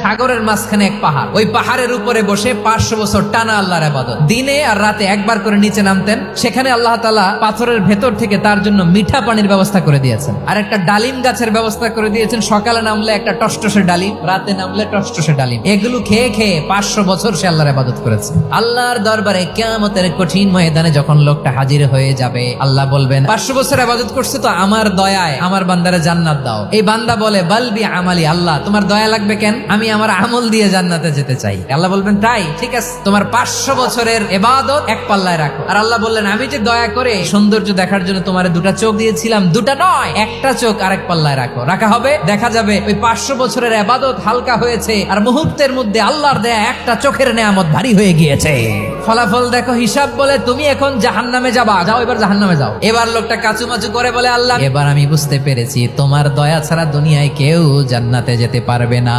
সাগরের মাঝখানে এক পাহাড়, ওই পাহাড়ের উপরে বসে 500 বছর টানা আল্লাহর ইবাদত। দিনে আর রাতে একবার করে নিচে নামতেন। সেখানে আল্লাহ তাআলা পাথরের ভেতর থেকে তার জন্য মিঠা পানির ব্যবস্থা করে দিয়েছেন, আর একটা ডালিম গাছের ব্যবস্থা করে দিয়েছেন। সকালে নামলে একটা টসটসে ডালিম, রাতে নামলে টসটসে ডালিম। এগুলো খেয়ে খেয়ে 500 বছর সে আল্লাহর ইবাদত করেছে। আল্লাহর দরবারে কিয়ামতের কঠিন ময়দানে যখন লোকটা হাজির হয়ে যাবে, আল্লাহ বলবেন 500 বছর ইবাদত করছে তো আমার দয়ায় আমার বান্দারে জান্নাত দাও। এই বান্দা বলে বালবি আমালি, আল্লাহ তোমার দয়া লাগবে কেন, আমি আমার আমল দিয়ে জান্নাতে যেতে চাই। আল্লাহ বলবেন তাই, ঠিক আছে, তোমার 500 বছরের ইবাদত এক পাল্লায় রাখো। আর আল্লাহ বললেন আমি যে দয়া করে সৌন্দর্য দেখার জন্য তোমারে 2টা চোখ দিয়েছিলাম, 2টা নয়, একটা চোখ আরেক পাল্লায় রাখো। রাখা হবে, দেখা যাবে ওই 500 বছরের ইবাদত হালকা হয়েছে, আর মুহূর্তের মধ্যে আল্লাহর দেয়া একটা চোখের নেয়ামত ভারী হয়ে গিয়েছে। ফলাফল দেখো, হিসাব বলে তুমি এখন জাহান্নামে যাবা, যাও এবার জাহান্নামে যাও। এবার লোকটা কাচুমাচু করে বলে আল্লাহ এবার আমি বুঝতে পেরেছি তোমার দয়া ছাড়া দুনিয়ায় কেউ জান্নাতে যেতে পারবে না।